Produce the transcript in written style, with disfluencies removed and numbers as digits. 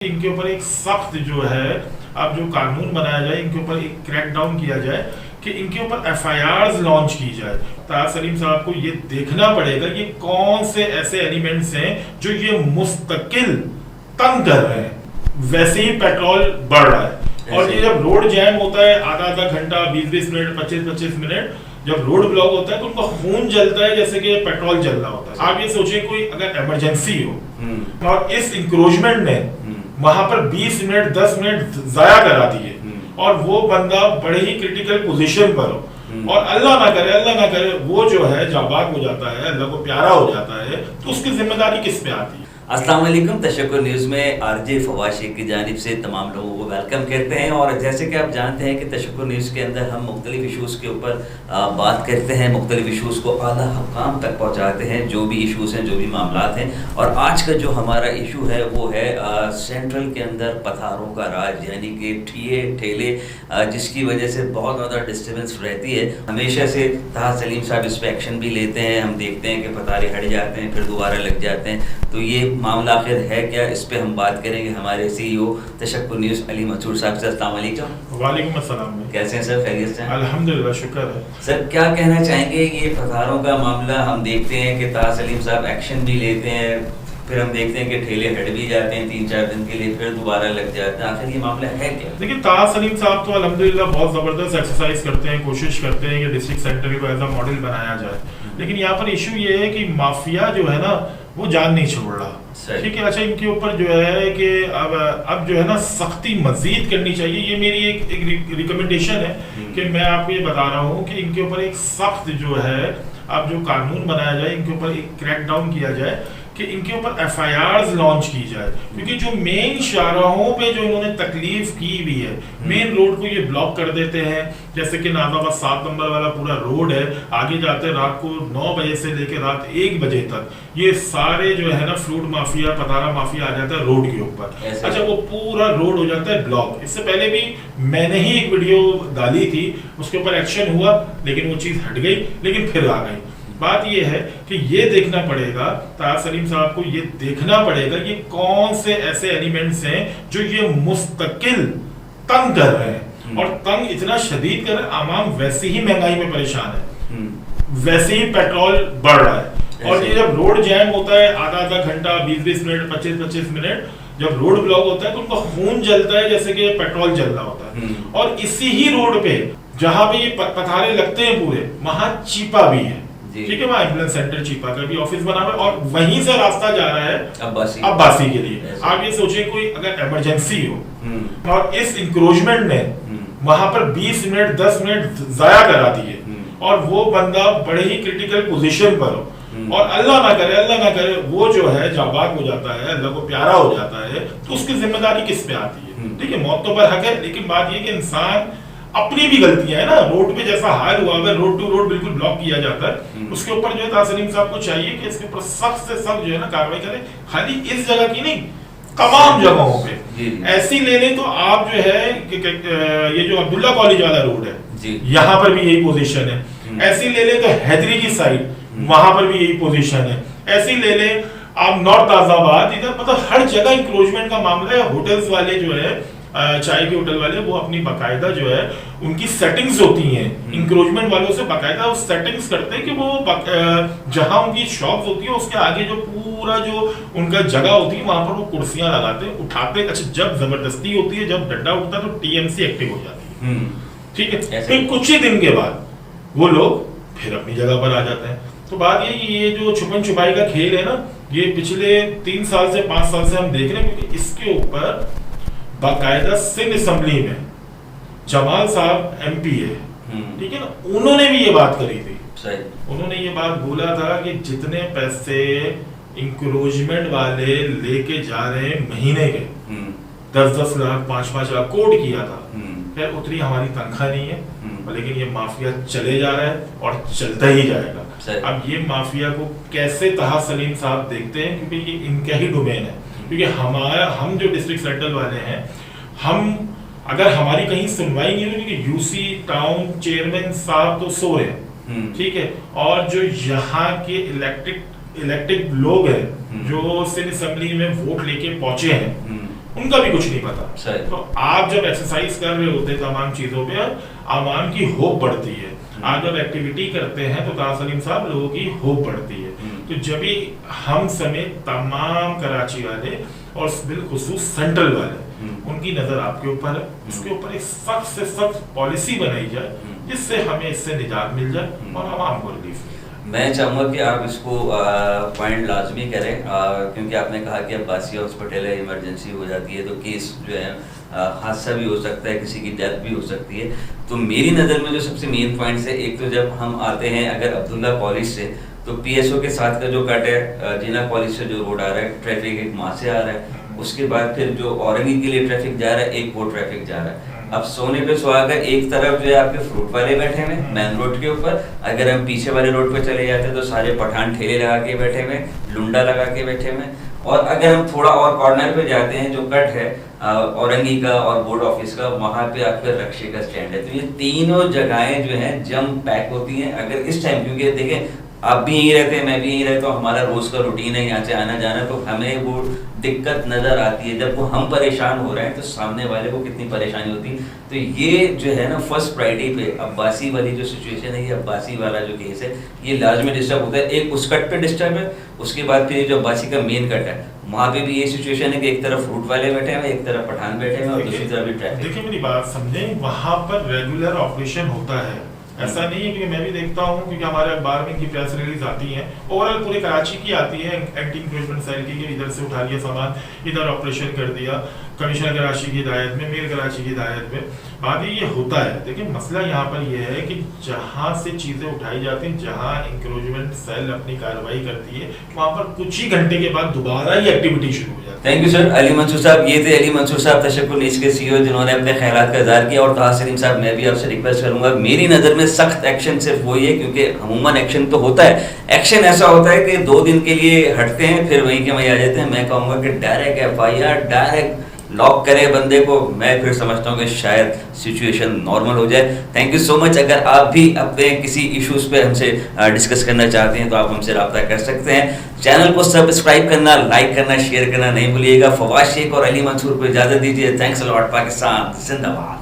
इनके ऊपर एक सख्त जो है अब जो कानून बनाया जाए, इनके ऊपर एक क्रैक डाउन किया जाए कि इनके ऊपर एफआईआर लॉन्च की जाए। ताज सलीम साहब को ये देखना पड़ेगा ये कौन से ऐसे एलिमेंट्स हैं जो ये मुस्तकिल तंग कर रहे हैं। वैसे ही पेट्रोल बढ़ रहा है और ये जब रोड जैम होता है आधा आधा घंटा 20-20 मिनट 25-25 मिनट जब रोड ब्लॉक होता है तो उनका खून जलता है जैसे कि पेट्रोल जल रहा होता है। आप ये सोचें कोई अगर इमरजेंसी हो और इस इंक्रोचमेंट ने वहां पर 20 मिनट 10 मिनट जाया करा दिए और वो बंदा बड़े ही क्रिटिकल पोजीशन पर हो और अल्लाह ना करे वो जो है जाबाज हो जाता है, अल्लाह को प्यारा हो जाता है, तो उसकी जिम्मेदारी किस पे आती है। अस्सलाम वालेकुम। तशक्कुर न्यूज़ में आरजे फवाद शेख की जानिब से तमाम लोगों को वेलकम कहते हैं। और जैसे कि आप जानते हैं कि तशक्कुर न्यूज़ के अंदर हम मुख्तलिफ इशूज़ के ऊपर बात करते हैं, मुख्तलिफ इशूज़ को आला हुकाम तक पहुँचाते हैं, जो भी इशूज़ हैं, जो भी मामलात हैं। और आज का जो हमारा इशू है वो है सेंट्रल के अंदर पथारों का राज, यानी कि ठेले जिसकी वजह से बहुत ज़्यादा डिस्टर्बेंस रहती है। हमेशा से ताज सलीम साहब इस पर एक्शन भी लेते हैं, हम देखते हैं कि पथारे हट जाते हैं फिर दोबारा लग जाते हैं। तो ये मामला आखिर है क्या, इस पे हम बात करेंगे हमारे सीईओ तशक्कुर न्यूज़ अली मंसूर साहब से। अस्सलाम वालेकुम। वालेकुम अस्सलाम। कैसे हैं सर, खैरियत से? अल्हम्दुलिल्लाह, शुक्र है। सर क्या कहना चाहेंगे, ये पथारों का मामला हम देखते हैं कि ताज सलीम साहब एक्शन भी लेते हैं, फिर हम देखते हैं कि ठेले हट भी जाते हैं 3-4 दिन के लिए, फिर दोबारा लग जाते हैं। आखिर ये मामला है क्या? देखिए, ताज सलीम साहब तो अल्हम्दुलिल्लाह बहुत जबरदस्त एक्सरसाइज करते हैं, कोशिश करते हैं कि डिस्ट्रिक्ट सेंटर को एज अ मॉडल बनाया जाए। लेकिन यहाँ पर इशू ये है कि माफिया जो है ना वो जान नहीं छोड़ रहा। ठीक है, अच्छा इनके ऊपर जो है कि अब जो है ना सख्ती मजीद करनी चाहिए। ये मेरी एक रिकमेंडेशन है कि मैं आपको ये बता रहा हूँ कि इनके ऊपर एक सख्त जो है अब जो कानून बनाया जाए, इनके ऊपर एक क्रैक डाउन किया जाए कि इनके ऊपर एफआईआर लॉन्च की जाए। क्योंकि जो मेन शाहराहों पे जो इन्होंने तकलीफ की भी है, मेन रोड को ये ब्लॉक कर देते हैं। जैसे कि नाज़ाबाद 7 नंबर वाला पूरा रोड है, आगे जाते रात को 9 बजे से लेकर रात 1 बजे तक ये सारे जो है ना फ्रूट माफिया पतारा माफिया आ जाता है रोड के ऊपर। अच्छा, वो पूरा रोड हो जाता है ब्लॉक। इससे पहले भी मैंने ही एक वीडियो डाली थी, उसके ऊपर एक्शन हुआ लेकिन वो चीज़ हट गई, लेकिन फिर आ गई। बात ये है कि ये देखना पड़ेगा, ताज सलीम साहब को ये देखना पड़ेगा ये कौन से ऐसे एलिमेंट्स हैं जो ये मुस्तकिल तंग कर रहे हैं और तंग इतना शदीद कर रहे हैं। आवाम वैसे ही महंगाई में परेशान है, वैसे ही पेट्रोल बढ़ रहा है और ये जब रोड जैम होता है आधा आधा घंटा 20-20 मिनट 25-25 मिनट जब रोड ब्लॉक होता है तो उनका खून जलता है जैसे कि पेट्रोल जल रहा होता है। और इसी ही रोड पे जहां पे ये पथारे लगते हैं पूरे, वहां चीपा भी है। ठीक है, वहाँ एम्बुलेंस सेंटर चीपा का भी ऑफिस बना हुआ है और वहीं से रास्ता जा रहा है अब्बासी के लिए। आप ये सोचें कोई अगर इमरजेंसी हो और इस इंक्रोचमेंट ने वहां पर 20 मिनट 10 मिनट जाया करा दिए और वो बंदा बड़े ही क्रिटिकल पोजीशन पर हो और अल्लाह ना करे वो जो है जाबाज हो जाता है, अल्लाह को प्यारा हो जाता है, तो उसकी जिम्मेदारी किस पे आती है। ठीक है, मौत तो पर हक है, लेकिन बात ये कि इंसान अपनी भी गलतियां है ना। रोड पे जैसा हाल हुआ, अगर रोड टू रोड बिल्कुल ब्लॉक किया जाता है, उसके ऊपर जो है ताज सलीम साहब को चाहिए कि इसके ऊपर सख्त से सख्त जो है ना कार्रवाई करें। खाली इस जगह की नहीं, तमाम जगहों पे ऐसी ले लें तो आप जो है ये जो अब्दुल्ला कॉलेज वाला रोड है यहाँ पर भी यही पोजीशन है। ऐसी ले लें तो हैदरी की साइड वहां पर भी यही पोजीशन है। ऐसी ले लें आप नॉर्थ आजाबाद, इधर मतलब हर जगह इंक्रोचमेंट का मामला है। होटल्स वाले जो है चाय के होटल वाले वो अपनी बाकायदा जो है उनकी सेटिंग्स होती हैं, इंक्रोचमेंट वालों से बाकायदा वो सेटिंग्स करते हैं कि वो जहां उनकी शॉप्स होती है उसके आगे जो पूरा जो उनका जगह होती है वहां पर वो कुर्सियां लगाते हैं, उठाते हैं। अच्छा, जब जबरदस्ती होती है, जब डंडा उठता है तो टीएमसी एक्टिव हो जाती है। ठीक है, फिर कुछ ही दिन के बाद वो लोग फिर अपनी जगह पर आ जाते हैं। तो बात ये जो छुपन छुपाई का खेल है ना, ये पिछले 3 साल से 5 साल से हम देख रहे हैं। क्योंकि इसके ऊपर बाकायदा सिंध असेंबली में जमाल साहब एमपी है, ठीक है ना, उन्होंने भी ये बात करी थी। उन्होंने ये बात बोला था कि जितने पैसे इंक्रोचमेंट वाले लेके जा रहे हैं महीने के 10-10 लाख 5-5 लाख कोट किया था, खैर उतनी हमारी तनख्वाह नहीं है, लेकिन ये माफिया चले जा रहा है और चलता ही जाएगा। अब ये माफिया को कैसे ताज सलीम साहब देखते हैं, क्योंकि ये इनका ही डोमेन है। क्योंकि हम जो डिस्ट्रिक्ट सेंट्रल वाले हैं, हम अगर हमारी कहीं सुनवाई नहीं हुई, क्योंकि यूसी टाउन चेयरमैन साहब तो सो रहे हैं, ठीक है, और जो यहाँ के इलेक्टेड लोग हैं जो सिंध असेंबली में वोट लेके पहुंचे हैं, उनका भी कुछ नहीं पता। तो आप जब एक्सरसाइज कर रहे होते हैं तमाम चीजों पे, आवाम की होप बढ़ती है। आप जब एक्टिविटी करते हैं तो ताज सलीम साहब लोगों की होप बढ़ती है। तो जब भी हम समेत तमाम कराची वाले और बिलखुसूस सेंट्रल वाले, उनकी नजर आपके ऊपर है, उसके ऊपर एक सख्त से सख्त पॉलिसी बनाई जाए जिससे हमें इससे निजात मिल जाए और आवाम को रिलीफ मिले। मैं चाहूँगा कि आप इसको पॉइंट लाजमी करें, क्योंकि आपने कहा कि अब्बासी हॉस्पिटल है, इमरजेंसी हो जाती है तो केस जो है हादसा भी हो सकता है, किसी की डेथ भी हो सकती है। तो मेरी नज़र में जो सबसे मेन पॉइंट्स है, एक तो जब हम आते हैं अगर अब्दुल्ला कॉलेज से, तो PSO के साथ का जो कट है जिना कॉलेज से जो रोड आ रहा है, ट्रैफिक एक वहाँ से आ रहा है, उसके बाद फिर जो औरंगी के लिए ट्रैफिक जा रहा है, एक वो ट्रैफिक जा रहा है। अब सोने पे सुहागा, एक तरफ जो है आपके फ्रूट वाले बैठे हुए मेन रोड के ऊपर, अगर हम पीछे वाले रोड पे चले जाते हैं तो सारे पठान ठेले लगा के बैठे हुए, लुंडा लगा के बैठे हुए, और अगर हम थोड़ा और कॉर्नर पे जाते हैं जो कट है औरंगी का और बोर्ड ऑफिस का, वहाँ पे आपका रक्शे का स्टैंड है। तो ये तीनों जगहें जो है जम पैक होती हैं अगर इस टाइम, क्योंकि देखें आप भी यहीं रहते हैं, मैं भी यहीं रहता हूँ, हमारा रोज का रूटीन है यहाँ से आना जाना, तो हमें वो दिक्कत नज़र आती है। जब वो हम परेशान हो रहे हैं तो सामने वाले को कितनी परेशानी होती है। तो ये जो है ना फर्स्ट फ्राइडे पे अब्बासी वाली जो सिचुएशन है, ये अब्बासी वाला जो केस है, ये लाजमी डिस्टर्ब होता है। एक उस कट पे डिस्टर्ब है, उसके बाद फिर जो अब्बासी का मेन कट है वहाँ पे भी ये सिचुएशन है कि एक तरफ फ्रूट वाले बैठे हैं, एक तरफ पठान बैठे हैं और दूसरी तरफ भी ट्रैफिक। देखिए मेरी बात समझें, वहाँ पर रेगुलर ऑपरेशन होता है, ऐसा नहीं है, क्योंकि मैं भी देखता हूँ, क्योंकि हमारे अखबार में इनकी प्रेस रिलीज आती है, ओवरऑल पूरे कराची की आती है एंटी इंक्रोचमेंट सेल की, इधर से उठा लिया सामान, इधर ऑपरेशन कर दिया, कमिश्नर कराची की हिदायत में, मेयर कराची की हिदायत में। बात ये होता है। देखिए मसला यहाँ पर यह है कि जहाँ से चीज़ें उठाई जाती हैं, जहाँ इंक्रोचमेंट सेल अपनी कार्रवाई करती है, वहाँ पर कुछ ही घंटे के बाद दोबारा ये एक्टिविटी शुरू हो जाती है। Thank you sir. Ali Mansoor sahab, ये थे अली मंसूर साहब तशक्कुर न्यूज़ के CEO, जिन्होंने अपने ख्यालात का इज़हार किया। और ताज सलीम साहब, मैं भी आपसे रिक्वेस्ट करूंगा, मेरी नज़र में सख्त एक्शन सिर्फ वही है, क्योंकि अमूमन एक्शन तो होता है, एक्शन ऐसा होता है कि 2 दिन के लिए हटते हैं फिर वहीं के वहीं आ जाते हैं। मैं कहूँगा कि डायरेक्ट FIR, डायरेक्ट लॉक करे बंदे को, मैं फिर समझता हूँ कि शायद सिचुएशन नॉर्मल हो जाए। Thank you so much. अगर आप भी अपने किसी इश्यूज पे हमसे डिस्कस करना चाहते हैं तो आप हमसे रब्ता कर सकते हैं। चैनल को सब्सक्राइब करना, लाइक करना, शेयर करना नहीं भूलिएगा। फवाद शेख और अली मंसूर को इजाज़त दीजिए। Thanks a lot. पाकिस्तान जिंदाबाद।